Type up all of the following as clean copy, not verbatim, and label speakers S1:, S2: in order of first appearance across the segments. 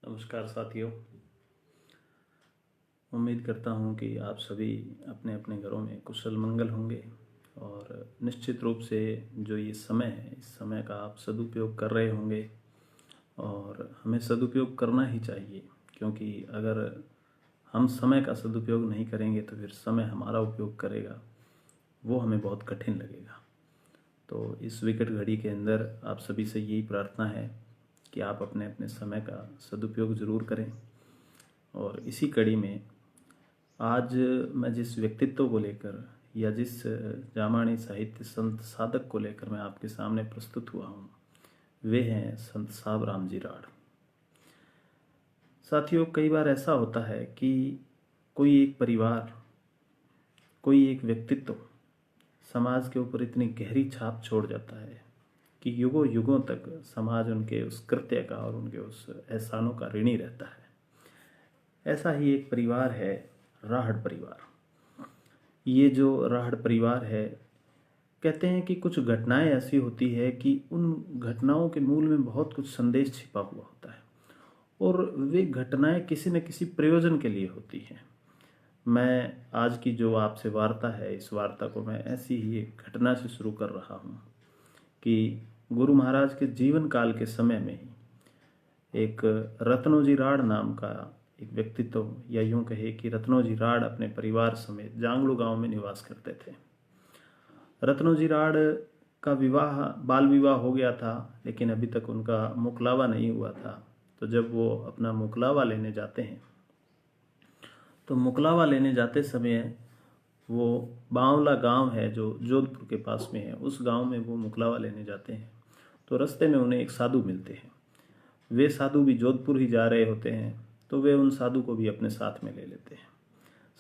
S1: नमस्कार साथियों। उम्मीद करता हूँ कि आप सभी अपने अपने घरों में कुशल मंगल होंगे और निश्चित रूप से जो ये समय है इस समय का आप सदुपयोग कर रहे होंगे और हमें सदुपयोग करना ही चाहिए, क्योंकि अगर हम समय का सदुपयोग नहीं करेंगे तो फिर समय हमारा उपयोग करेगा, वो हमें बहुत कठिन लगेगा। तो इस विकट घड़ी के अंदर आप सभी से यही प्रार्थना है कि आप अपने अपने समय का सदुपयोग ज़रूर करें। और इसी कड़ी में आज मैं जिस व्यक्तित्व को लेकर या जिस जामानी साहित्य संत साधक को लेकर मैं आपके सामने प्रस्तुत हुआ हूँ, वे हैं संत साहब राम जी राड़। साथियों, कई बार ऐसा होता है कि कोई एक परिवार, कोई एक व्यक्तित्व समाज के ऊपर इतनी गहरी छाप छोड़ जाता है कि युगों युगों तक समाज उनके उस कृत्य का और उनके उस एहसानों का ऋणी रहता है। ऐसा ही एक परिवार है राहड़ परिवार। ये जो राहड़ परिवार है, कहते हैं कि कुछ घटनाएं ऐसी होती है कि उन घटनाओं के मूल में बहुत कुछ संदेश छिपा हुआ होता है और वे घटनाएं किसी न किसी प्रयोजन के लिए होती हैं। मैं आज की जो आपसे वार्ता है, इस वार्ता को मैं ऐसी ही एक घटना से शुरू कर रहा हूँ कि गुरु महाराज के जीवन काल के समय में ही एक रत्नोजी राड़ नाम का एक व्यक्तित्व, या यूं कहे कि रत्नोजी राड़ अपने परिवार समेत जांगलू गांव में निवास करते थे। रत्नोजी राड़ का विवाह बाल विवाह हो गया था, लेकिन अभी तक उनका मुकलावा नहीं हुआ था। तो जब वो अपना मुकलावा लेने जाते हैं तो मुकलावा लेने जाते समय वो बावला गांव है जो जोधपुर के पास में है, उस गांव में वो मुकलावा लेने जाते हैं। तो रास्ते में उन्हें एक साधु मिलते हैं। वे साधु भी जोधपुर ही जा रहे होते हैं, तो वे उन साधु को भी अपने साथ में ले लेते हैं।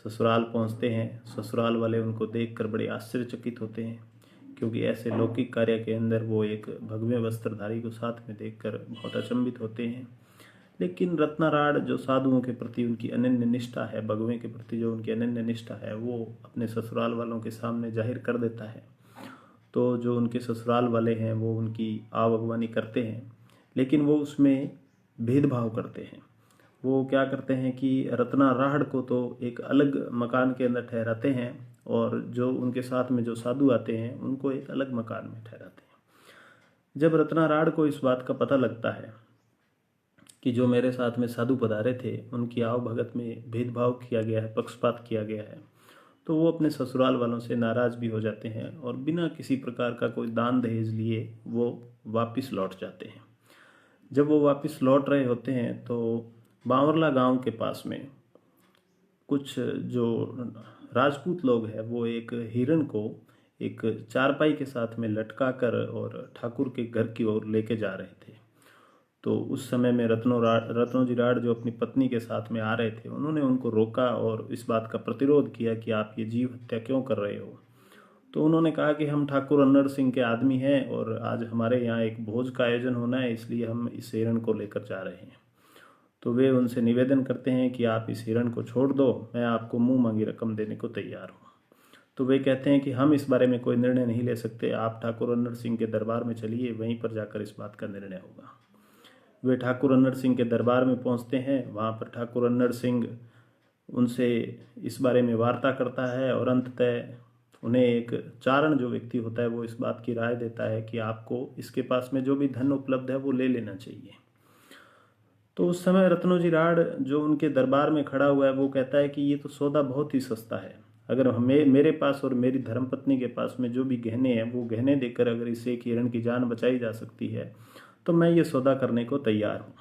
S1: ससुराल पहुंचते हैं। ससुराल वाले उनको देखकर बड़े आश्चर्यचकित होते हैं, क्योंकि ऐसे लौकिक कार्य के अंदर वो एक भगवे वस्त्रधारी को साथ में देखकर बहुत अचंभित होते हैं। लेकिन रत्ना राड़ जो साधुओं के प्रति उनकी अनन्य निष्ठा है, भगवे के प्रति जो उनकी अनन्य निष्ठा है, वो अपने ससुराल वालों के सामने जाहिर कर देता है। तो जो उनके ससुराल वाले हैं वो उनकी आवभगवानी करते हैं, लेकिन वो उसमें भेदभाव करते हैं। वो क्या करते हैं कि रत्ना राहड़ को तो एक अलग मकान के अंदर ठहराते हैं और जो उनके साथ में जो साधु आते हैं उनको एक अलग मकान में ठहराते हैं। जब रत्ना राहड़ को इस बात का पता लगता है कि जो मेरे साथ में साधु पधारे थे उनकी आव भगत में भेदभाव किया गया है, पक्षपात किया गया है, तो वो अपने ससुराल वालों से नाराज़ भी हो जाते हैं और बिना किसी प्रकार का कोई दान दहेज लिए वो वापस लौट जाते हैं। जब वो वापस लौट रहे होते हैं तो बांवरला गांव के पास में कुछ जो राजपूत लोग हैं वो एक हिरण को एक चारपाई के साथ में लटका कर और ठाकुर के घर की ओर लेके जा रहे थे। तो उस समय में रत्नोजी राड़ जो अपनी पत्नी के साथ में आ रहे थे, उन्होंने उनको रोका और इस बात का प्रतिरोध किया कि आप ये जीव हत्या क्यों कर रहे हो। तो उन्होंने कहा कि हम ठाकुर अन्नड़ सिंह के आदमी हैं और आज हमारे यहाँ एक भोज का आयोजन होना है, इसलिए हम इस हिरण को लेकर जा रहे हैं। तो वे उनसे निवेदन करते हैं कि आप इस हिरण को छोड़ दो, मैं आपको मुंह मांगी रकम देने को तैयार हूँ। तो वे कहते हैं कि हम इस बारे में कोई निर्णय नहीं ले सकते, आप ठाकुर अन्नड़ सिंह के दरबार में चलिए, वहीं पर जाकर इस बात का निर्णय होगा। वे ठाकुर अन्नड़ सिंह के दरबार में पहुंचते हैं। वहाँ पर ठाकुर अन्नड़ सिंह उनसे इस बारे में वार्ता करता है और अंततः उन्हें एक चारण जो व्यक्ति होता है वो इस बात की राय देता है कि आपको इसके पास में जो भी धन उपलब्ध है वो ले लेना चाहिए। तो उस समय रत्नोजी राड़ जो उनके दरबार में खड़ा हुआ है वो कहता है कि ये तो सौदा बहुत ही सस्ता है, अगर हमें मेरे पास और मेरी धर्मपत्नी के पास में जो भी गहने हैं वो गहने देकर अगर इससे एक हिरण की जान बचाई जा सकती है तो मैं ये सौदा करने को तैयार हूँ।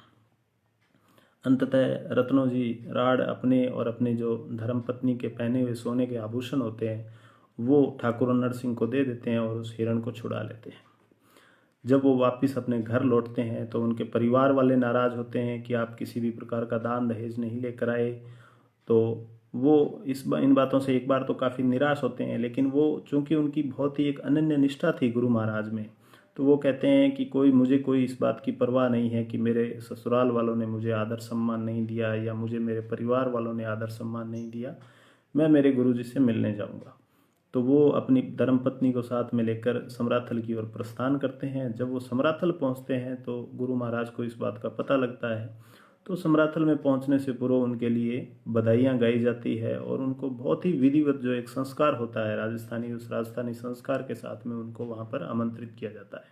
S1: अंततः रत्नोजी राड़ अपने और अपने जो धर्मपत्नी के पहने हुए सोने के आभूषण होते हैं वो ठाकुर अन्नड़ सिंह को दे देते हैं और उस हिरण को छुड़ा लेते हैं। जब वो वापस अपने घर लौटते हैं तो उनके परिवार वाले नाराज़ होते हैं कि आप किसी भी प्रकार का दान दहेज नहीं लेकर आए। तो वो इन बातों से एक बार तो काफ़ी निराश होते हैं, लेकिन वो चूँकि उनकी बहुत ही एक अनन्य निष्ठा थी गुरु महाराज में, तो वो कहते हैं कि कोई इस बात की परवाह नहीं है कि मेरे ससुराल वालों ने मुझे आदर सम्मान नहीं दिया या मुझे मेरे परिवार वालों ने आदर सम्मान नहीं दिया, मैं मेरे गुरुजी से मिलने जाऊंगा। तो वो अपनी धर्मपत्नी को साथ में लेकर समराथल की ओर प्रस्थान करते हैं। जब वो समराथल पहुंचते हैं तो गुरु महाराज को इस बात का पता लगता है। तो समराथल में पहुंचने से पूर्व उनके लिए बधाइयाँ गाई जाती है और उनको बहुत ही विधिवत जो एक संस्कार होता है राजस्थानी, उस राजस्थानी संस्कार के साथ में उनको वहाँ पर आमंत्रित किया जाता है।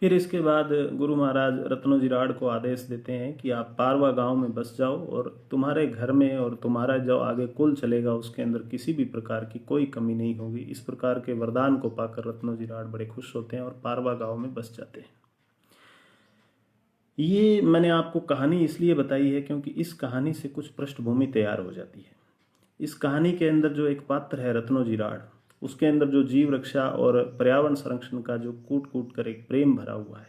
S1: फिर इसके बाद गुरु महाराज रत्नोजी राड़ को आदेश देते हैं कि आप पारवा गांव में बस जाओ और तुम्हारे घर में और तुम्हारा जो आगे कुल चलेगा उसके अंदर किसी भी प्रकार की कोई कमी नहीं होगी। इस प्रकार के वरदान को पाकर रत्नोजी राड़ बड़े खुश होते हैं और पारवा गांव में बस जाते हैं। ये मैंने आपको कहानी इसलिए बताई है क्योंकि इस कहानी से कुछ पृष्ठभूमि तैयार हो जाती है। इस कहानी के अंदर जो एक पात्र है रत्नोजी राड़, उसके अंदर जो जीव रक्षा और पर्यावरण संरक्षण का जो कूट कूट कर एक प्रेम भरा हुआ है,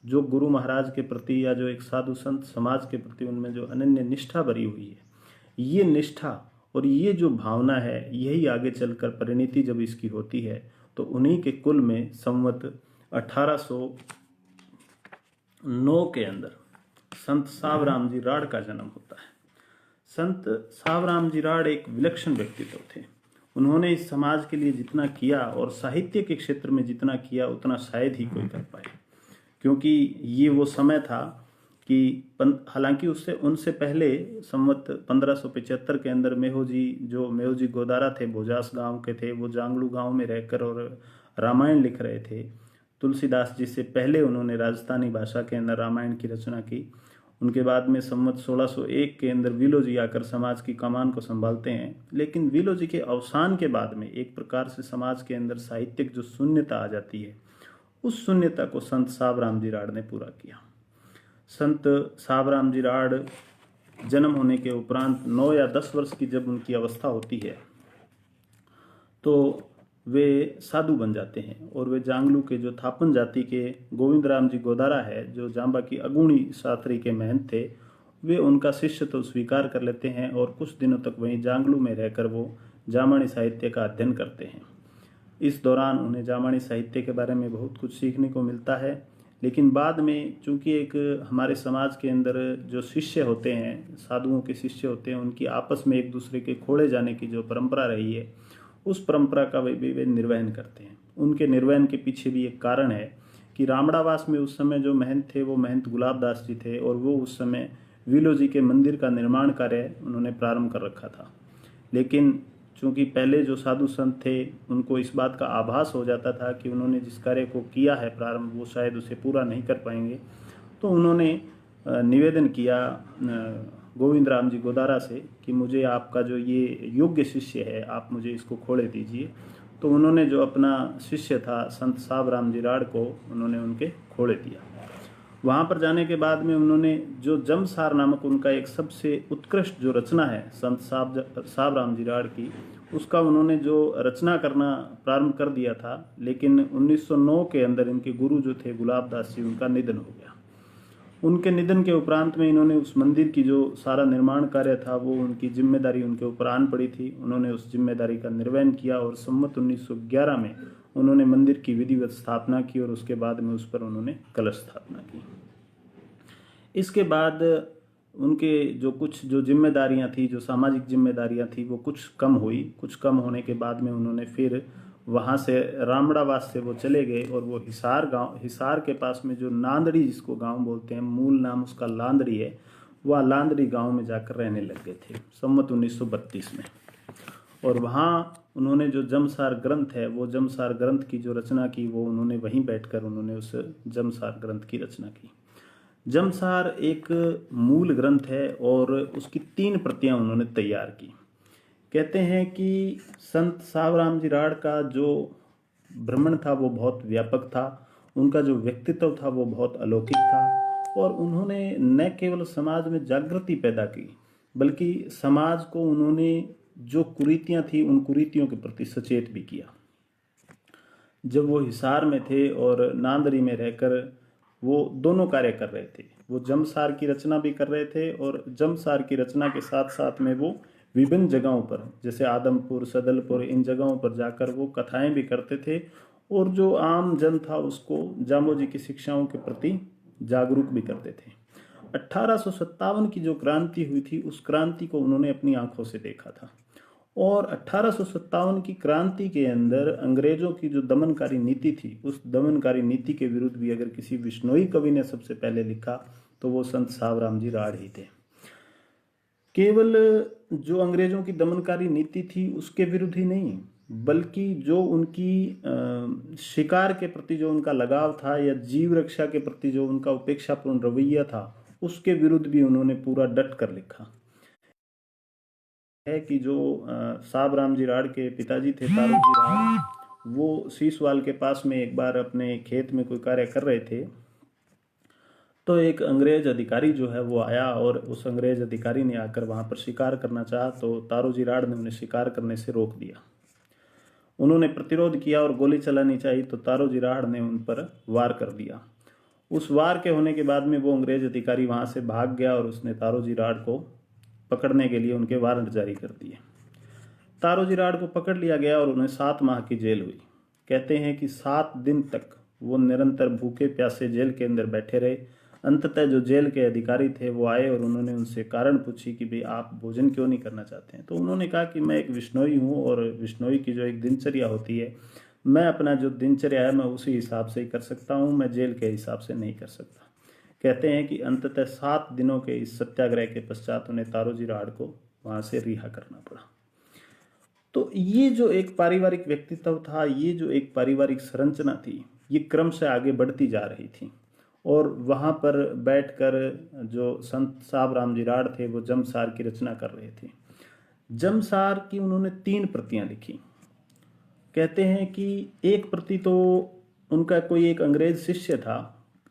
S1: जो गुरु महाराज के प्रति या जो एक साधु संत समाज के प्रति उनमें जो अनन्य निष्ठा भरी हुई है, ये निष्ठा और ये जो भावना है यही आगे चलकर परिणति जब इसकी होती है तो उन्हीं के कुल में संवत 1809 के अंदर संत सावराम जी राड़ का जन्म होता है। संत सावराम जी राड़ एक विलक्षण व्यक्तित्व थे। उन्होंने इस समाज के लिए जितना किया और साहित्य के क्षेत्र में जितना किया उतना शायद ही कोई कर पाए, क्योंकि ये वो समय था कि हालांकि उनसे पहले संवत 1575 के अंदर मेहो जी गोदारा थे, भोजास गांव के थे। वो जांगलू गांव में रहकर और रामायण लिख रहे थे। तुलसीदास जी से पहले उन्होंने राजस्थानी भाषा के अंदर रामायण की रचना की। उनके बाद में संवत 1601 के अंदर विलो जी आकर समाज की कमान को संभालते हैं। लेकिन विलो जी के अवसान के बाद में एक प्रकार से समाज के अंदर साहित्यिक जो शून्यता आ जाती है, उस शून्यता को संत सावराम जी राड़ ने पूरा किया। संत सावराम जी राड़ जन्म होने के उपरांत 9 या 10 वर्ष की जब उनकी अवस्था होती है तो वे साधु बन जाते हैं और वे जांगलू के जो थापन जाति के गोविंद राम जी गोदारा है, जो जांबा की अगुणी सात्री के महंत थे, वे उनका शिष्य तो स्वीकार कर लेते हैं और कुछ दिनों तक वहीं जांगलू में रहकर वो जामानी साहित्य का अध्ययन करते हैं। इस दौरान उन्हें जामानी साहित्य के बारे में बहुत कुछ सीखने को मिलता है। लेकिन बाद में चूंकि एक हमारे समाज के अंदर जो शिष्य होते हैं, साधुओं के शिष्य होते हैं, उनकी आपस में एक दूसरे के खोड़े जाने की जो परंपरा रही है, उस परंपरा का वे निर्वहन करते हैं। उनके निर्वहन के पीछे भी एक कारण है कि रामड़ावास में उस समय जो महंत थे वो महंत गुलाबदास जी थे और वो उस समय विलो जी के मंदिर का निर्माण कार्य उन्होंने प्रारंभ कर रखा था। लेकिन चूंकि पहले जो साधु संत थे उनको इस बात का आभास हो जाता था कि उन्होंने जिस कार्य को किया है प्रारंभ वो शायद उसे पूरा नहीं कर पाएंगे, तो उन्होंने निवेदन किया गोविंद राम जी गोदारा से कि मुझे आपका जो ये योग्य शिष्य है आप मुझे इसको खोले दीजिए। तो उन्होंने जो अपना शिष्य था संत सावराम जी राड़ को उन्होंने उनके खोले दिया। वहाँ पर जाने के बाद में उन्होंने जो जमसार नामक उनका एक सबसे उत्कृष्ट जो रचना है संत सावराम जी राड़ की, उसका उन्होंने जो रचना करना प्रारंभ कर दिया था। लेकिन 1909 के अंदर इनके गुरु जो थे गुलाबदास जी, उनका निधन हो गया। उनके निधन के उपरांत में इन्होंने उस मंदिर की जो सारा निर्माण कार्य था वो उनकी जिम्मेदारी उनके ऊपर आन पड़ी थी। उन्होंने उस जिम्मेदारी का निर्वहन किया और संवत 1911 में उन्होंने मंदिर की विधिवत स्थापना की और उसके बाद में उस पर उन्होंने कलश स्थापना की। इसके बाद उनके कुछ जिम्मेदारियां थी, जो सामाजिक जिम्मेदारियां थी, वो कुछ कम हुई। कुछ कम होने के बाद में उन्होंने फिर वहाँ से रामड़ावास से वो चले गए और वो हिसार के पास में जो नांदड़ी जिसको गांव बोलते हैं, मूल नाम उसका लांदड़ी है, वह लांदड़ी गांव में जाकर रहने लग गए थे संवत 1932 में। और वहाँ उन्होंने जो जमसार ग्रंथ है, वो जमसार ग्रंथ की जो रचना की वो उन्होंने वहीं बैठकर उन्होंने उस जमसार ग्रंथ की रचना की। जमसार एक मूल ग्रंथ है और उसकी 3 प्रतियां उन्होंने तैयार की। कहते हैं कि संत सावराम जी राड़ का जो भ्रमण था वो बहुत व्यापक था, उनका जो व्यक्तित्व था वो बहुत अलौकिक था और उन्होंने न केवल समाज में जागृति पैदा की बल्कि समाज को उन्होंने जो कुरीतियां थी उन कुरीतियों के प्रति सचेत भी किया। जब वो हिसार में थे और नांदरी में रहकर वो दोनों कार्य कर रहे थे, वो जमसार की रचना भी कर रहे थे और जमसार की रचना के साथ साथ में वो विभिन्न जगहों पर जैसे आदमपुर, सदलपुर, इन जगहों पर जाकर वो कथाएं भी करते थे और जो आम जन था उसको जामो जी की शिक्षाओं के प्रति जागरूक भी करते थे। 1857 की जो क्रांति हुई थी उस क्रांति को उन्होंने अपनी आंखों से देखा था और 1857 की क्रांति के अंदर अंग्रेजों की जो दमनकारी नीति थी, उस दमनकारी नीति के विरुद्ध भी अगर किसी विश्नोई कवि ने सबसे पहले लिखा तो वो संत सावराम जी राढ़ ही थे। केवल जो अंग्रेजों की दमनकारी नीति थी उसके विरुद्ध ही नहीं, बल्कि जो उनकी शिकार के प्रति जो उनका लगाव था या जीव रक्षा के प्रति जो उनका उपेक्षापूर्ण रवैया था, उसके विरुद्ध भी उन्होंने पूरा डट कर लिखा है। कि जो सावराम जी राढ़ के पिताजी थे तारू जी राढ़, वो सीसवाल के पास में एक बार अपने खेत में कोई कार्य कर रहे थे, तो एक अंग्रेज अधिकारी जो है वो आया और उस अंग्रेज अधिकारी ने आकर वहां पर शिकार करना चाहा, तो तारू जी राढ़ ने उन्हें शिकार करने से रोक दिया। उन्होंने प्रतिरोध किया और गोली चलानी चाहिए, तो तारू जी राढ़ ने उन पर वार कर दिया। उस वार के होने के बाद में वो अंग्रेज अधिकारी वहां से भाग गया और उसने तारू जी राढ़ को पकड़ने के लिए उनके वारंट जारी कर दिए। तारू जी राढ़ को पकड़ लिया गया और उन्हें 7 माह की जेल हुई। कहते हैं कि 7 दिन तक वो निरंतर भूखे प्यासे जेल के अंदर बैठे रहे। अंततः जो जेल के अधिकारी थे वो आए और उन्होंने उनसे कारण पूछी कि भाई आप भोजन क्यों नहीं करना चाहते हैं। तो उन्होंने कहा कि मैं एक विश्नोई हूँ और विश्नोई की जो एक दिनचर्या होती है, मैं अपना जो दिनचर्या है मैं उसी हिसाब से ही कर सकता हूँ, मैं जेल के हिसाब से नहीं कर सकता। कहते हैं कि अंततः 7 दिनों के इस सत्याग्रह के पश्चात उन्हें तारू जी राढ़ को वहां से रिहा करना पड़ा। तो ये जो एक पारिवारिक व्यक्तित्व था, ये जो एक पारिवारिक संरचना थी, ये क्रम से आगे बढ़ती जा रही थी। और वहाँ पर बैठकर जो संत सावराम जी राढ़ थे वो जमसार की रचना कर रहे थे। जमसार की उन्होंने 3 प्रतियां लिखी। कहते हैं कि एक प्रति तो उनका कोई एक अंग्रेज शिष्य था,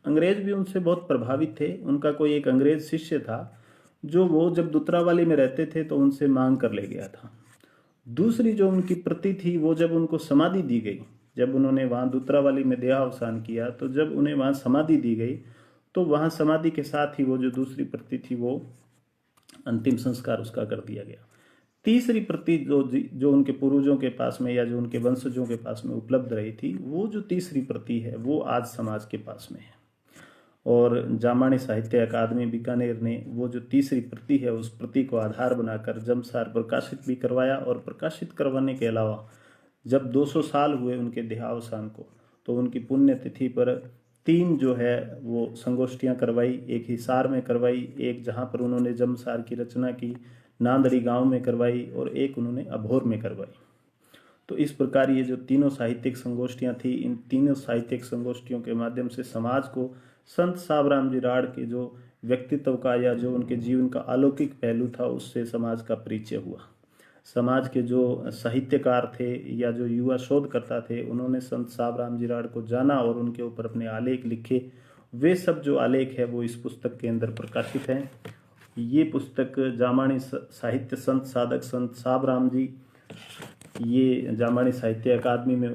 S1: अंग्रेज भी उनसे बहुत प्रभावित थे। उनका कोई एक अंग्रेज शिष्य था जो वो जब दुतरावाली में रहते थे तो उनसे मांग कर ले गया था। दूसरी जो उनकी प्रति थी वो जब उनको समाधि दी गई, जब उन्होंने वहां दुतरावाली में देहावसान किया, तो जब उन्हें वहां समाधि दी गई तो वहां समाधि के साथ ही वो जो दूसरी प्रति थी वो अंतिम संस्कार उसका कर दिया गया। तीसरी प्रति जो उनके पूर्वजों के पास में या जो उनके वंशजों के पास में उपलब्ध रही थी, वो जो तीसरी प्रति है वो आज समाज के पास में है। और जामानी साहित्य अकादमी बीकानेर ने वो जो तीसरी प्रति है उस प्रति को आधार बनाकर जमसार प्रकाशित भी करवाया। और प्रकाशित करवाने के अलावा जब 200 साल हुए उनके देहावसान को, तो उनकी पुण्यतिथि पर 3 जो है वो संगोष्ठियां करवाई। एक हिसार में करवाई, एक जहां पर उन्होंने जमसार की रचना की नांदड़ी गांव में करवाई, और एक उन्होंने अभोर में करवाई। तो इस प्रकार ये जो तीनों साहित्यिक संगोष्ठियां थी, इन तीनों साहित्यिक संगोष्ठियों के माध्यम से समाज को संत सावराम जी राढ़ के जो व्यक्तित्व का या जो उनके जीवन का अलौकिक पहलू था उससे समाज का परिचय हुआ। समाज के जो साहित्यकार थे या जो युवा शोधकर्ता थे, उन्होंने संत सावराम जी राढ़ को जाना और उनके ऊपर अपने आलेख लिखे। वे सब जो आलेख है वो इस पुस्तक के अंदर प्रकाशित हैं। ये पुस्तक जामानी साहित्य संत साधक संत सावराम जी, ये जामानी साहित्य अकादमी में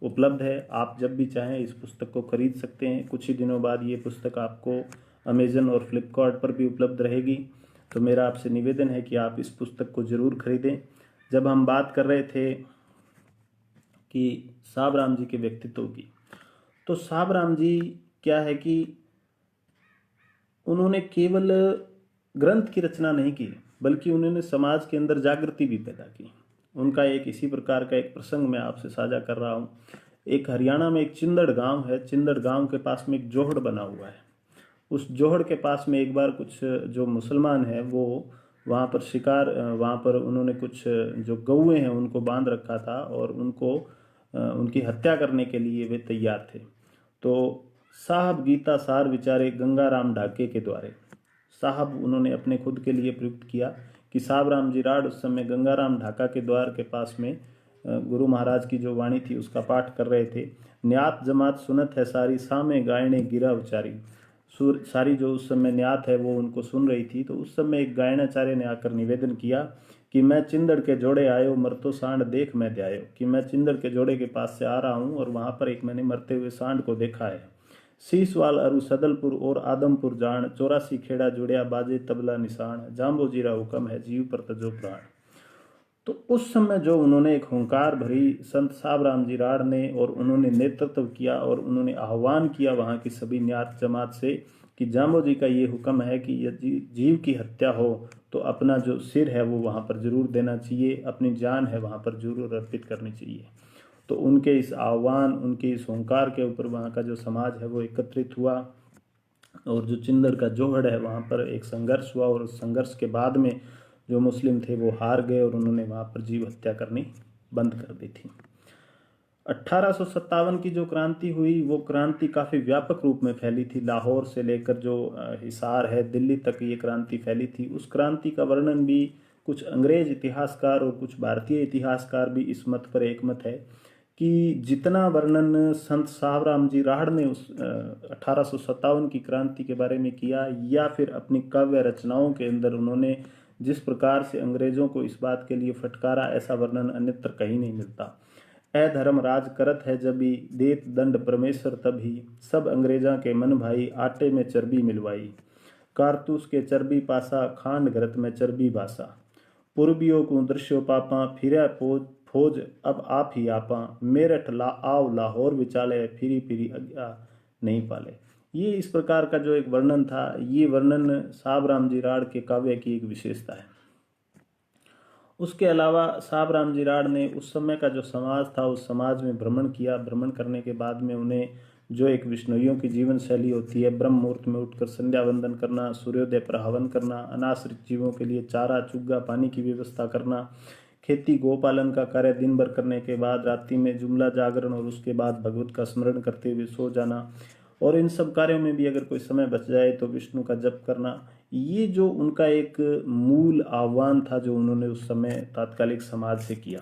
S1: उपलब्ध है। आप जब भी चाहें इस पुस्तक को खरीद सकते हैं। कुछ ही दिनों बाद ये पुस्तक आपको अमेजन और फ्लिपकार्ट पर भी उपलब्ध रहेगी। तो मेरा आपसे निवेदन है कि आप इस पुस्तक को जरूर खरीदें। जब हम बात कर रहे थे कि सावराम जी के व्यक्तित्व की, तो सावराम जी क्या है कि उन्होंने केवल ग्रंथ की रचना नहीं की, बल्कि उन्होंने समाज के अंदर जागृति भी पैदा की। उनका एक इसी प्रकार का एक प्रसंग मैं आपसे साझा कर रहा हूँ। एक हरियाणा में एक चिंदड़ गांव है। चिंदड़ गांव के पास में एक जोहड़ बना हुआ है। उस जोहड़ के पास में एक बार कुछ जो मुसलमान हैं वो वहाँ पर शिकार, वहाँ पर उन्होंने कुछ जो गौएं हैं उनको बांध रखा था और उनको उनकी हत्या करने के लिए वे तैयार थे। तो साहब गीता सार विचारे गंगाराम ढाके के द्वारे, साहब उन्होंने अपने खुद के लिए प्रयुक्त किया कि सावराम जी राढ़ उस समय गंगाराम ढाका के द्वार के पास में गुरु महाराज की जो वाणी थी उसका पाठ कर रहे थे। न्यात जमात सुनत है सारी, सामे गायने गिरा उचारी। सारी जो उस समय न्यात है वो उनको सुन रही थी। तो उस समय एक गायनाचार्य ने आकर निवेदन किया कि मैं चिंदड़ के जोड़े आयो मरतो सांड देख मैं ध्यायो, कि मैं चिंदड़ के जोड़े के पास से आ रहा हूँ और वहाँ पर एक मैंने मरते हुए सांड को देखा है। सीसवाल अरु सदलपुर और आदमपुर जान, 84 खेड़ा जुड़िया बाजे तबला निशान, जाम्बो जीरा हुक्म है जीव पर तजो प्राण। तो उस समय जो उन्होंने एक हुंकार भरी संत साहब राम जी राड़ ने, और उन्होंने नेतृत्व किया और उन्होंने आह्वान किया वहाँ की सभी न्यात जमात से कि जाम्बो जी का ये हुक्म है कि यदि जीव की हत्या हो तो अपना जो सिर है वो वहाँ पर जरूर देना चाहिए, अपनी जान है वहाँ पर जरूर अर्पित करनी चाहिए। तो उनके इस आह्वान, उनके इस हुंकार के ऊपर वहाँ का जो समाज है वो एकत्रित हुआ, और जो चिंदर का जोहड़ है वहाँ पर एक संघर्ष हुआ, और उस संघर्ष के बाद में जो मुस्लिम थे वो हार गए और उन्होंने वहाँ पर जीव हत्या करनी बंद कर दी थी। 1857 की जो क्रांति हुई वो क्रांति काफ़ी व्यापक रूप में फैली थी। लाहौर से लेकर जो हिसार है, दिल्ली तक ये क्रांति फैली थी। उस क्रांति का वर्णन भी कुछ अंग्रेज इतिहासकार और कुछ भारतीय इतिहासकार भी इस मत पर एकमत है कि जितना वर्णन संत साहब राम जी राड़ ने उस 1857 की क्रांति के बारे में किया, या फिर अपनी काव्य रचनाओं के अंदर उन्होंने जिस प्रकार से अंग्रेजों को इस बात के लिए फटकारा, ऐसा वर्णन अन्यत्र कहीं नहीं मिलता। धर्म राज करत है जब ही, देत दंड परमेश्वर तभी, सब अंग्रेजा के मन भाई, आटे में चर्बी मिलवाई, कारतूस के चर्बी पासा, खांड घरत में चर्बी बासा, पूर्बियों को दृश्यो पापा, फिर फौज अब आप ही आपा, मेरठ ला आव लाहौर विचाले, फिरी फिरी अज्ञा नहीं पाले। ये इस प्रकार का जो एक वर्णन था, ये वर्णन साहब राम जी राड़ के काव्य की एक विशेषता है। उसके अलावा साहब राम जी राड़ ने उस समय का जो समाज था उस समाज में भ्रमण किया। भ्रमण करने के बाद में उन्हें जो एक विष्णुइयों की जीवन शैली होती है, ब्रह्म मुहूर्त में उठकर संध्या वंदन करना, सूर्योदय पर हवन करना, अनाश्रित जीवों के लिए चारा चुग्गा पानी की व्यवस्था करना, खेती गोपालन का कार्य दिन भर करने के बाद रात्रि में जुमला जागरण और उसके बाद भगवत का स्मरण करते हुए सो जाना, और इन सब कार्यों में भी अगर कोई समय बच जाए तो विष्णु का जप करना, ये जो उनका एक मूल आह्वान था जो उन्होंने उस समय तात्कालिक समाज से किया।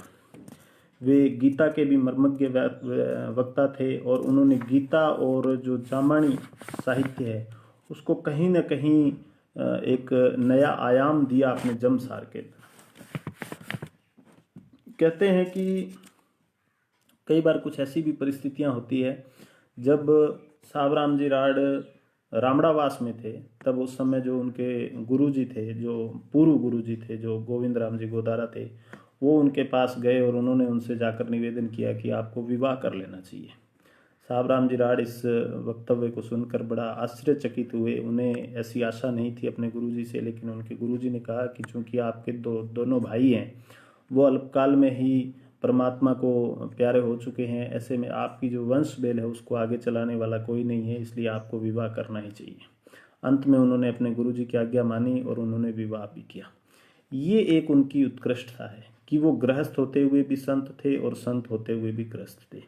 S1: वे गीता के भी मर्मज्ञ वक्ता थे, और उन्होंने गीता और जो जामानी साहित्य है उसको कहीं ना कहीं एक नया आयाम दिया अपने जमसार के। कहते हैं कि कई बार कुछ ऐसी भी परिस्थितियां होती है जब साहब राम जी राड़ रामड़ावास में थे, तब उस समय जो उनके गुरुजी थे, जो पूर्व गुरुजी थे, जो गोविंद राम जी गोदारा थे, वो उनके पास गए और उन्होंने उनसे जाकर निवेदन किया कि आपको विवाह कर लेना चाहिए। साहब राम जी राड़ इस वक्तव्य को सुनकर बड़ा आश्चर्यचकित हुए। उन्हें ऐसी आशा नहीं थी अपने गुरुजी से, लेकिन उनके गुरुजी ने कहा कि चूंकि आपके दोनों भाई हैं वो अल्पकाल में ही परमात्मा को प्यारे हो चुके हैं, ऐसे में आपकी जो वंश बेल है उसको आगे चलाने वाला कोई नहीं है, इसलिए आपको विवाह करना ही चाहिए। अंत में उन्होंने अपने गुरुजी की आज्ञा मानी और उन्होंने विवाह भी किया। ये एक उनकी उत्कृष्टता है कि वो गृहस्थ होते हुए भी संत थे और संत होते हुए भी गृहस्थ थे।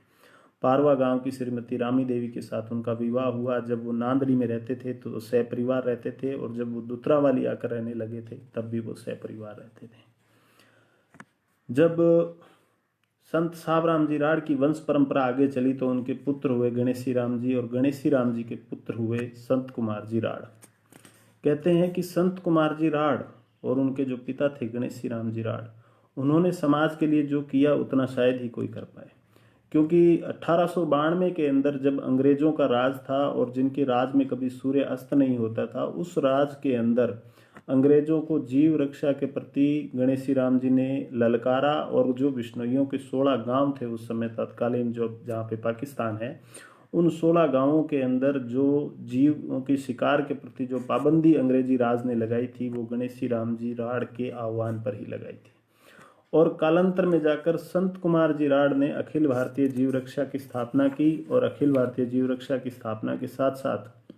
S1: पारवा गांव की श्रीमती रामी देवी के साथ उनका विवाह हुआ। जब वो नांदड़ी में रहते थे तो सहपरिवार रहते थे, और जब वो दुत्रावाली आकर रहने लगे थे तब भी वो सहपरिवार रहते थे। जब संत साहब राम जी राड़ की वंश परंपरा आगे चली तो उनके पुत्र हुए गणेशी राम जी, और गणेशी राम जी के पुत्र हुए संत कुमार जी राड़। कहते हैं कि संत कुमार जी राड़ और उनके जो पिता थे गणेशी राम जी राड़, उन्होंने समाज के लिए जो किया उतना शायद ही कोई कर पाए, क्योंकि 1892 के अंदर जब अंग्रेजों का राज था और जिनके राज में कभी सूर्य अस्त नहीं होता था, उस राज के अंदर अंग्रेजों को जीव रक्षा के प्रति गणेशी राम जी ने ललकारा, और जो बिश्नोइयों के 16 गांव थे उस समय तत्कालीन जो जहाँ पे पाकिस्तान है, उन 16 गांवों के अंदर जो जीवों की शिकार के प्रति जो पाबंदी अंग्रेजी राज ने लगाई थी वो गणेशी राम जी राड़ के आह्वान पर ही लगाई थी। और कालांतर में जाकर संत कुमार जी राड़ ने अखिल भारतीय जीव रक्षा की स्थापना की, और अखिल भारतीय जीव रक्षा की स्थापना के साथ साथ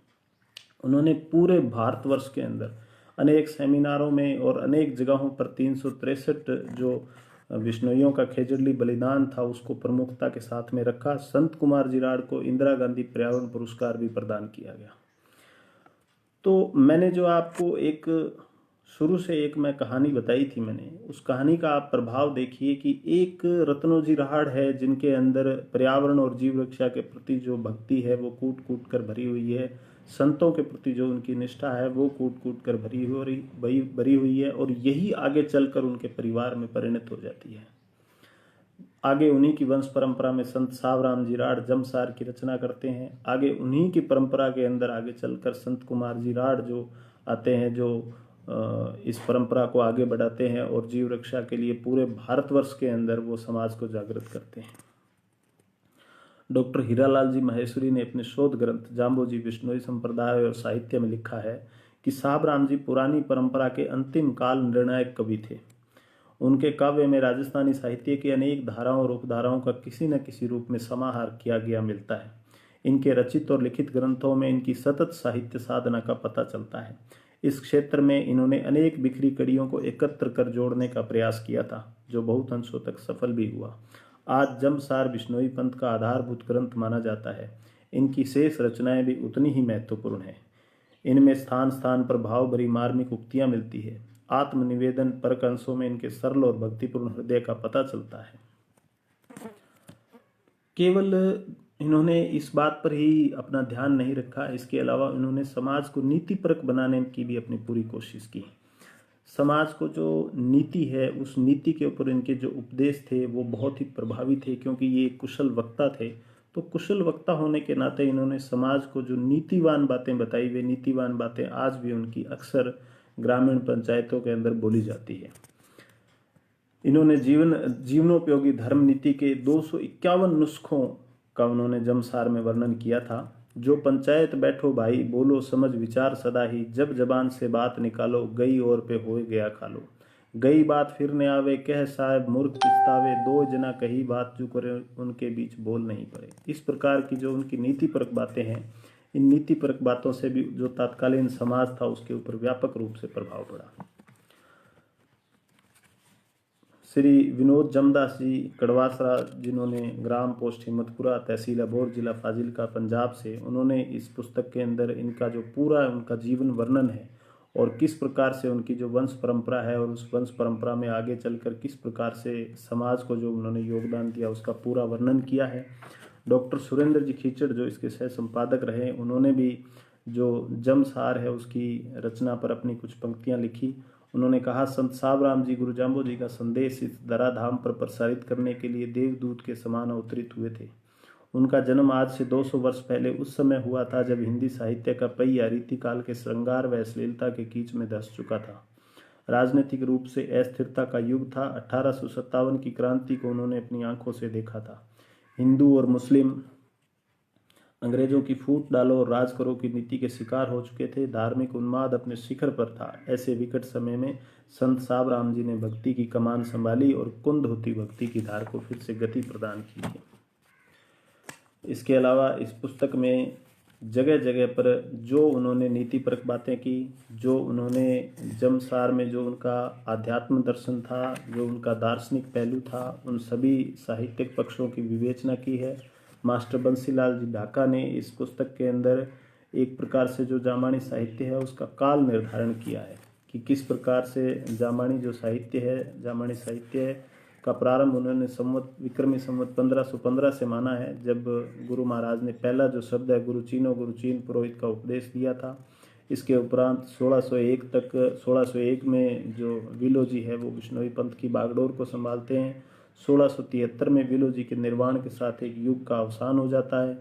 S1: उन्होंने पूरे भारतवर्ष के अंदर अनेक सेमिनारों में और अनेक जगहों पर 363 जो बिश्नोइयों का खेजड़ली बलिदान था उसको प्रमुखता के साथ में रखा। संत कुमार जी राड़ को इंदिरा गांधी पर्यावरण पुरस्कार भी प्रदान किया गया। तो मैंने जो आपको एक शुरू से एक मैं कहानी बताई थी, मैंने उस कहानी का आप प्रभाव देखिए कि एक रत्नोजी राड़ है जिनके अंदर पर्यावरण और जीव रक्षा के प्रति जो भक्ति है वो कूट कूट कर भरी हुई है, संतों के प्रति जो उनकी निष्ठा है वो कूट कूट कर भरी हुई है, और यही आगे चलकर उनके परिवार में परिणत हो जाती है। आगे उन्हीं की वंश परंपरा में संत साहब राम जी राड़ जमसार की रचना करते हैं। आगे उन्हीं की परंपरा के अंदर आगे चलकर संत कुमार जी राड़ जो आते हैं, जो इस परंपरा को आगे बढ़ाते हैं और जीव रक्षा के लिए पूरे भारतवर्ष के अंदर वो समाज को जागृत करते हैं। डॉक्टर हीरालाल जी माहेश्वरी ने अपने शोध ग्रंथ जाम्बोजी बिश्नोई संप्रदाय और साहित्य में लिखा है कि साहब राम जी पुरानी परंपरा के अंतिम काल निर्णायक कवि थे। उनके काव्य में राजस्थानी साहित्य की अनेक धाराओं और उपधाराओं का किसी न किसी रूप में समाहार किया गया मिलता है। इनके रचित और लिखित ग्रंथों में इनकी सतत साहित्य साधना का पता चलता है। इस क्षेत्र में इन्होंने अनेक बिखरी कड़ियों को एकत्र कर जोड़ने का प्रयास किया था, जो बहुत अंशों तक सफल भी हुआ। आज जमसार बिश्नोई पंथ का आधारभूत ग्रंथ माना जाता है। इनकी शेष रचनाएं भी उतनी ही महत्वपूर्ण हैं। इनमें स्थान स्थान पर भाव भरी मार्मिक उक्तियां मिलती है। आत्मनिवेदन परक अंशों में इनके सरल और भक्तिपूर्ण हृदय का पता चलता है। केवल इन्होंने इस बात पर ही अपना ध्यान नहीं रखा, इसके अलावा इन्होंने समाज को नीतिपरक बनाने की भी अपनी पूरी कोशिश की। समाज को जो नीति है, उस नीति के ऊपर इनके जो उपदेश थे वो बहुत ही प्रभावी थे, क्योंकि ये कुशल वक्ता थे। तो कुशल वक्ता होने के नाते इन्होंने समाज को जो नीतिवान बातें बताई, वे नीतिवान बातें आज भी उनकी अक्सर ग्रामीण पंचायतों के अंदर बोली जाती है। इन्होंने जीवनोपयोगी धर्म नीति के 251 नुस्खों का उन्होंने जमसार में वर्णन किया था। जो पंचायत बैठो भाई, बोलो समझ विचार सदा ही, जब जबान से बात निकालो, गई और पे हो गया खालो। गई बात फिर न आवे, कह साहब मूर्ख पिछतावे, दो जना कही बात जो करे उनके बीच बोल नहीं पड़े। इस प्रकार की जो उनकी नीतिपरक बातें हैं, इन नीतिपरक बातों से भी जो तत्कालीन समाज था उसके ऊपर व्यापक रूप से प्रभाव पड़ा। श्री विनोद जमदास जी कड़वासरा, जिन्होंने ग्राम पोस्ट हिम्मतपुरा, तहसील अबोर, जिला फाजिलका, पंजाब से, उन्होंने इस पुस्तक के अंदर इनका जो पूरा उनका जीवन वर्णन है और किस प्रकार से उनकी जो वंश परंपरा है और उस वंश परंपरा में आगे चलकर किस प्रकार से समाज को जो उन्होंने योगदान दिया उसका पूरा वर्णन किया है। डॉक्टर सुरेंद्र जी खीचड़ जो इसके सह संपादक रहे, उन्होंने भी जो जमसार है उसकी रचना पर अपनी कुछ पंक्तियाँ लिखी। उन्होंने कहा, संत साहब राम जी गुरु जाम्बो जी का संदेश इस धराधाम पर प्रसारित करने के लिए देवदूत के समान अवतरित हुए थे। उनका जन्म आज से 200 वर्ष पहले उस समय हुआ था जब हिंदी साहित्य का पहिया रीतिकाल के श्रृंगार व अश्लीलता के कीच में धंस चुका था। राजनीतिक रूप से अस्थिरता का युग था। 1857 की क्रांति को उन्होंने अपनी आंखों से देखा था। हिंदू और मुस्लिम अंग्रेजों की फूट डालो और राज करो की नीति के शिकार हो चुके थे। धार्मिक उन्माद अपने शिखर पर था। ऐसे विकट समय में संत साहब राम जी ने भक्ति की कमान संभाली और कुंद होती भक्ति की धार को फिर से गति प्रदान की थी। इसके अलावा इस पुस्तक में जगह जगह पर जो उन्होंने नीतिपरक बातें की, जो उन्होंने जमसार में जो उनका आध्यात्म दर्शन था, जो उनका दार्शनिक पहलू था, उन सभी साहित्यिक पक्षों की विवेचना की है। मास्टर बंसीलाल जी ढाका ने इस पुस्तक के अंदर एक प्रकार से जो जामानी साहित्य है उसका काल निर्धारण किया है कि किस प्रकार से जामानी जो साहित्य है, जामानी साहित्य का प्रारंभ उन्होंने विक्रमी संवत 1515 से माना है, जब गुरु महाराज ने पहला जो शब्द है गुरु चीन पुरोहित का उपदेश दिया था। इसके उपरांत 1601 में जो विलो जी है वो बिश्नोई पंथ की बागडोर को संभालते हैं। 1673 में विलो जी के निर्वाण के साथ एक युग का अवसान हो जाता है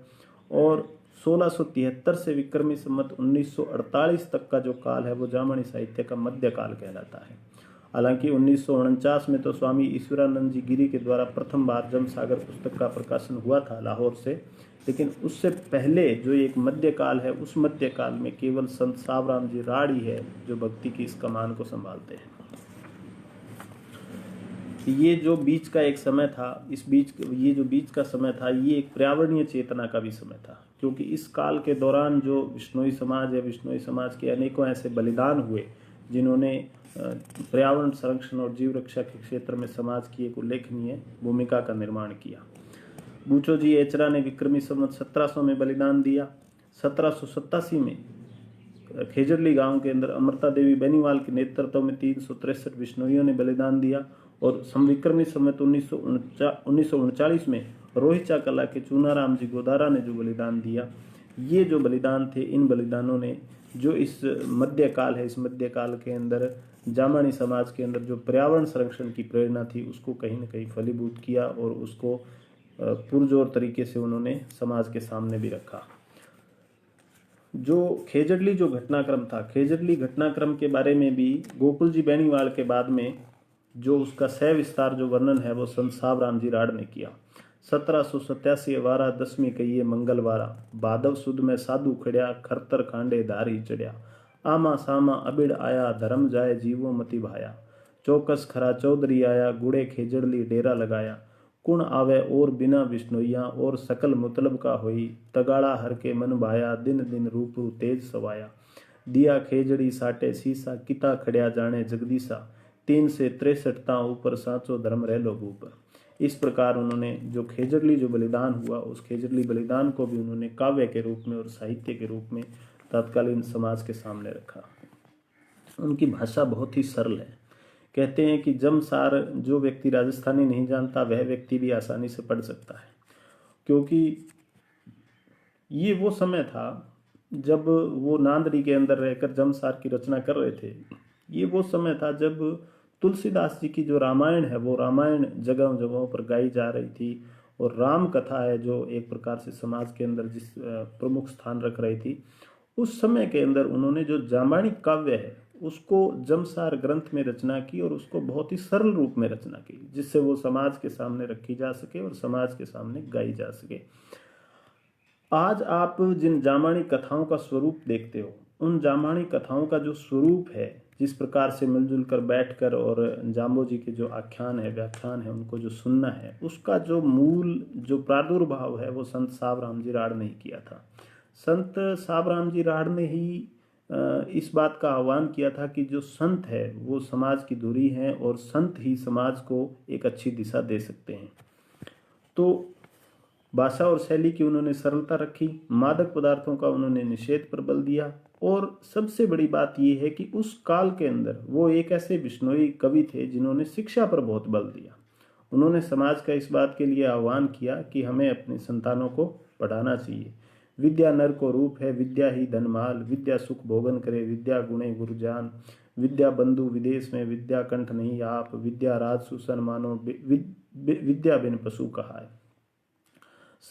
S1: और 1673 से विक्रमी संवत 1948 तक का जो काल है वो जामनी साहित्य का मध्य काल कहलाता है। हालांकि 1949 में तो स्वामी ईश्वरानंद जी गिरी के द्वारा प्रथम बार जमसागर पुस्तक का प्रकाशन हुआ था लाहौर से, लेकिन उससे पहले जो एक मध्यकाल है उस मध्यकाल में केवल संत साहब राम जी राड़ी है जो भक्ति की इस कमान को संभालते हैं। ये जो बीच का एक समय था, ये जो बीच का समय था ये एक पर्यावरणीय चेतना का भी समय था, क्योंकि इस काल के दौरान जो बिश्नोई समाज है, बिश्नोई समाज के अनेकों ऐसे बलिदान हुए जिन्होंने पर्यावरण संरक्षण और जीव रक्षा के क्षेत्र में समाज की एक उल्लेखनीय भूमिका का निर्माण किया। बूचो जी एचरा ने विक्रमी संवत 1700 में बलिदान दिया। 1787 में खेजरली गांव के अंदर अमृता देवी बेनीवाल के नेतृत्व में 363 बिश्नोइयों ने बलिदान दिया और विक्रमी संवत 1939 में रोहिचा कला के चूनाराम जी गोदारा ने जो बलिदान दिया, ये जो बलिदान थे, इन बलिदानों ने जो इस मध्यकाल है, इस मध्यकाल के अंदर जामानी समाज के अंदर जो पर्यावरण संरक्षण की प्रेरणा थी उसको कहीं न कहीं फलीभूत किया और उसको पुरजोर तरीके से उन्होंने समाज के सामने भी रखा। जो खेजड़ली जो घटनाक्रम था, खेजड़ली घटनाक्रम के बारे में भी गोकुल जी बेनीवाल के बाद में जो उसका सविस्तार जो वर्णन है वो संत सावराम जी राड ने किया। 1787 वारा 10वीं कहिए मंगलवारा, भादव सुद में साधु खड़िया, खरतर खांडे धार ही चढ़िया, आमा सामा अबिड़ आया, धर्म जाए जीवो मति भाया, चौकस खरा चौधरी आया, गुड़े खेजड़ली डेरा लगाया, कुण आवे और बिना विष्णुइया, और सकल मुतलब का होई, तगाड़ा हर के मन भाया, दिन दिन रूप तेज सवाया, दिया खेजड़ी साटे सीसा, किता खड़िया जाने जगदीसा, 3 से 63 ऊपर साचो धर्म रह लो भूप। इस प्रकार उन्होंने जो खेजड़ली जो बलिदान हुआ, उस खेजड़ली बलिदान को भी उन्होंने काव्य के रूप में और साहित्य के रूप में तत्कालीन समाज के सामने रखा। उनकी भाषा बहुत ही सरल है। कहते हैं कि जमसार जो व्यक्ति राजस्थानी नहीं जानता वह व्यक्ति भी आसानी से पढ़ सकता है, क्योंकि ये वो समय था जब वो नांदरी के अंदर रहकर जमसार की रचना कर रहे थे। ये वो समय था जब तुलसीदास जी की जो रामायण है वो रामायण जगह जगहों पर गाई जा रही थी, और राम कथा है जो एक प्रकार से समाज के अंदर जिस प्रमुख स्थान रख रही थी, उस समय के अंदर उन्होंने जो जाम्बानी काव्य है उसको जमसार ग्रंथ में रचना की, और उसको बहुत ही सरल रूप में रचना की, जिससे वो समाज के सामने रखी जा सके और समाज के सामने गाई जा सके। आज आप जिन जाम्बानी कथाओं का स्वरूप देखते हो, उन जाम्बानी कथाओं का जो स्वरूप है, जिस प्रकार से मिलजुल कर बैठकर और जाम्बो जी के जो आख्यान है, व्याख्यान है, उनको जो सुनना है, उसका जो मूल जो प्रादुर्भाव है वो संत सावराम जी राड ने ही किया था। संत सावराम जी राड ने ही इस बात का आह्वान किया था कि जो संत है वो समाज की धुरी हैं, और संत ही समाज को एक अच्छी दिशा दे सकते हैं। तो भाषा और शैली की उन्होंने सरलता रखी, मादक पदार्थों का उन्होंने निषेध पर बल दिया, और सबसे बड़ी बात यह है कि उस काल के अंदर वो एक ऐसे बिश्नोई कवि थे जिन्होंने शिक्षा पर बहुत बल दिया। उन्होंने समाज का इस बात के लिए आह्वान किया कि हमें अपनी संतानों को पढ़ाना चाहिए। विद्या नर को रूप है, विद्या ही धनमाल, विद्या सुख भोगन करे, विद्या गुणे गुरु जान, विद्या बंधु विदेश में, विद्या कंठ नहीं आप, विद्या राज सुसन मानो, विद्या बिन पशु कहा है।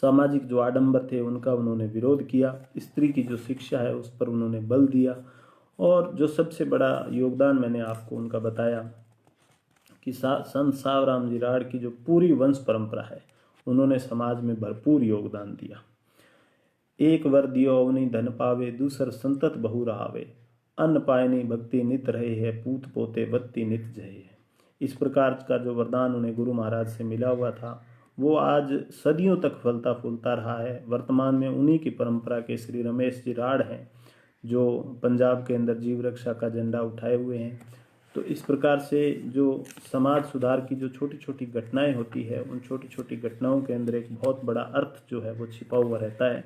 S1: सामाजिक जो आडंबर थे उनका उन्होंने विरोध किया, स्त्री की जो शिक्षा है उस पर उन्होंने बल दिया, और जो सबसे बड़ा योगदान मैंने आपको उनका बताया कि संत सावराम जी राड की जो पूरी वंश परंपरा है, उन्होंने समाज में भरपूर योगदान दिया। एक वर दियो अवनी धन पावे, दूसर संतत बहु रहावे, अन्न पायनी भक्ति नित रहे है, पूत पोते बत्ती नित जहे। इस प्रकार का जो वरदान उन्हें गुरु महाराज से मिला हुआ था वो आज सदियों तक फलता फूलता रहा है। वर्तमान में उन्हीं की परंपरा के श्री रमेश जी राड हैं जो पंजाब के अंदर जीव रक्षा का झंडा उठाए हुए हैं। तो इस प्रकार से जो समाज सुधार की जो छोटी छोटी घटनाएं होती है, उन छोटी छोटी घटनाओं के अंदर एक बहुत बड़ा अर्थ जो है वो छिपा हुआ रहता है,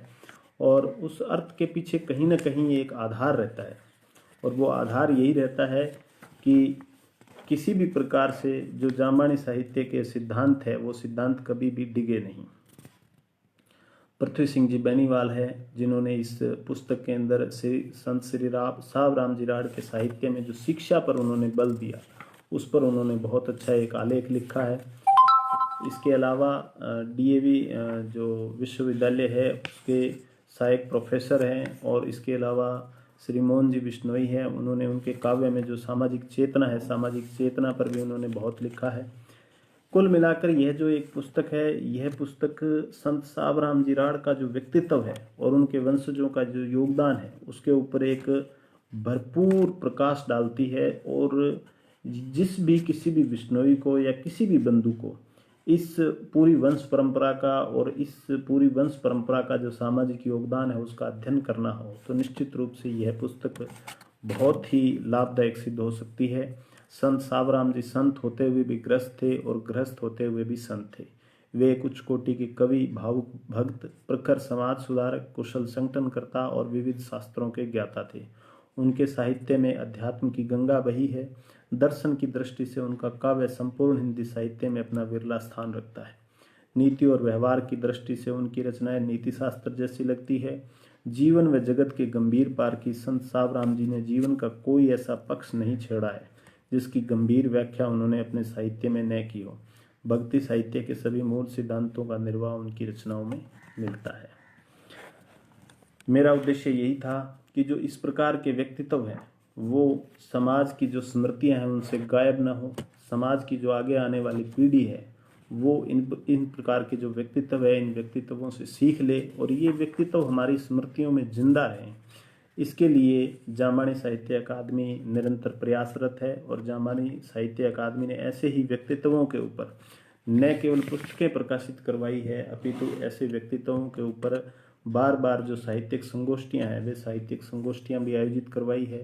S1: और उस अर्थ के पीछे कहीं ना कहीं एक आधार रहता है, और वो आधार यही रहता है कि किसी भी प्रकार से जो जाम्बानी साहित्य के सिद्धांत है वो सिद्धांत कभी भी डिगे नहीं। पृथ्वी सिंह जी बेनीवाल है जिन्होंने इस पुस्तक के अंदर संत श्री सावराम जी राड के साहित्य में जो शिक्षा पर उन्होंने बल दिया, उस पर उन्होंने बहुत अच्छा एक आलेख लिखा है। इसके अलावा डीएवी जो विश्वविद्यालय है उसके सहायक प्रोफेसर हैं, और इसके अलावा श्री मोहन जी बिश्नोई हैं, उन्होंने उनके काव्य में जो सामाजिक चेतना है, सामाजिक चेतना पर भी उन्होंने बहुत लिखा है। कुल मिलाकर यह जो एक पुस्तक है, यह पुस्तक संत सावराम जी राड का जो व्यक्तित्व है और उनके वंशजों का जो योगदान है उसके ऊपर एक भरपूर प्रकाश डालती है, और जिस भी किसी भी बिश्नोई को या किसी भी बंधु को इस पूरी वंश परंपरा का और इस पूरी वंश परंपरा का जो सामाजिक योगदान है उसका अध्ययन करना हो तो निश्चित रूप से यह पुस्तक बहुत ही लाभदायक सिद्ध हो सकती है। संत सावराम जी संत होते हुए भी गृहस्थ थे और गृहस्थ होते हुए भी संत थे। वे कुछ कोटि के कवि, भावुक भक्त, प्रखर समाज सुधारक, कुशल संगठनकर्ता और विविध शास्त्रों के ज्ञाता थे। उनके साहित्य में अध्यात्म की गंगा बही है। दर्शन की दृष्टि से उनका काव्य संपूर्ण हिंदी साहित्य में अपना विरला स्थान रखता है। नीति और व्यवहार की दृष्टि से उनकी रचनाएं नीति शास्त्र जैसी लगती है। जीवन व जगत के गंभीर पार की संत सावराम जी ने जीवन का कोई ऐसा पक्ष नहीं छेड़ा है जिसकी गंभीर व्याख्या उन्होंने अपने साहित्य में न की हो। भक्ति साहित्य के सभी मूल सिद्धांतों का निर्वाह उनकी रचनाओं में मिलता है। मेरा उद्देश्य यही था कि जो इस प्रकार के व्यक्तित्व हैं वो समाज की जो स्मृतियां हैं उनसे गायब ना हो, समाज की जो आगे आने वाली पीढ़ी है वो इन प्रकार के जो व्यक्तित्व है इन व्यक्तित्वों से सीख ले और ये व्यक्तित्व हमारी स्मृतियों में जिंदा रहें। इसके लिए जामानी साहित्य अकादमी निरंतर प्रयासरत है और जामानी साहित्य अकादमी ने ऐसे ही व्यक्तित्वों के ऊपर न केवल पुस्तकें प्रकाशित करवाई है अपितु ऐसे व्यक्तित्वों के ऊपर बार बार जो साहित्यिक संगोष्ठियां हैं वे साहित्यिक संगोष्ठियां भी आयोजित करवाई है,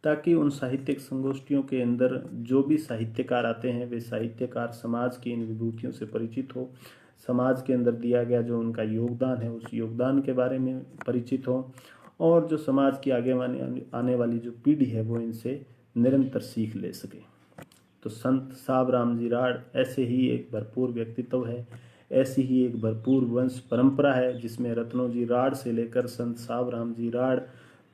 S1: ताकि उन साहित्यिक संगोष्ठियों के अंदर जो भी साहित्यकार आते हैं वे साहित्यकार समाज की इन विभूतियों से परिचित हो, समाज के अंदर दिया गया जो उनका योगदान है उस योगदान के बारे में परिचित हो और जो समाज की आगे आने वाली जो पीढ़ी है वो इनसे निरंतर सीख ले सके। तो संत सावराम जी राड़ ऐसे ही एक भरपूर व्यक्तित्व है, ऐसी ही एक भरपूर वंश परंपरा है जिसमें रत्नों जी राड़ से लेकर संत सावराम जी राड़,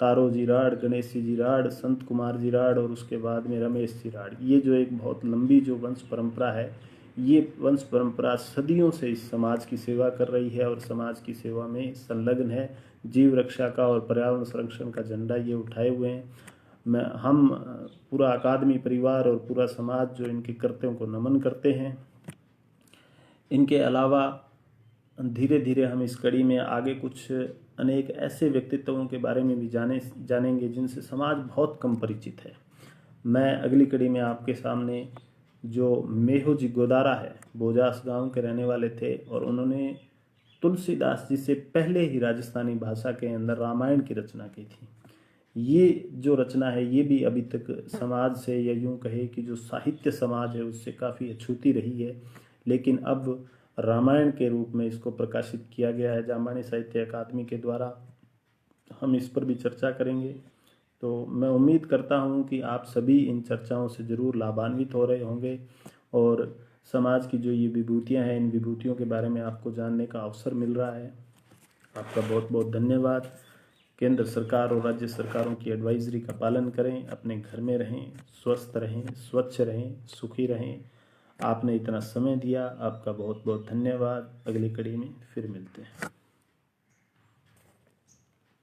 S1: तारो जी राड़, गणेश जी राड़, संत कुमार जी राड़ और उसके बाद में रमेश जी राड़, ये जो एक बहुत लंबी जो वंश परंपरा है ये वंश परंपरा सदियों से इस समाज की सेवा कर रही है और समाज की सेवा में संलग्न है। जीव रक्षा का और पर्यावरण संरक्षण का झंडा ये उठाए हुए हैं। हम पूरा अकादमी परिवार और पूरा समाज जो इनके कर्तव्यों को नमन करते हैं। इनके अलावा धीरे धीरे हम इस कड़ी में आगे कुछ अनेक ऐसे व्यक्तित्वों के बारे में भी जानेंगे जिनसे समाज बहुत कम परिचित है। मैं अगली कड़ी में आपके सामने जो मेहो जी गोदारा है, बोजास गांव के रहने वाले थे और उन्होंने तुलसीदास जी से पहले ही राजस्थानी भाषा के अंदर रामायण की रचना की थी। ये जो रचना है ये भी अभी तक समाज से या यूं कहे कि जो साहित्य समाज है उससे काफ़ी अछूती रही है, लेकिन अब रामायण के रूप में इसको प्रकाशित किया गया है जामानी साहित्य अकादमी के द्वारा। हम इस पर भी चर्चा करेंगे। तो मैं उम्मीद करता हूं कि आप सभी इन चर्चाओं से ज़रूर लाभान्वित हो रहे होंगे और समाज की जो ये विभूतियां हैं इन विभूतियों के बारे में आपको जानने का अवसर मिल रहा है। आपका बहुत बहुत धन्यवाद। केंद्र सरकार और राज्य सरकारों की एडवाइजरी का पालन करें, अपने घर में रहें, स्वस्थ रहें, स्वच्छ रहें, सुखी रहें। आपने इतना समय दिया, आपका बहुत बहुत धन्यवाद। अगली कड़ी में फिर मिलते हैं।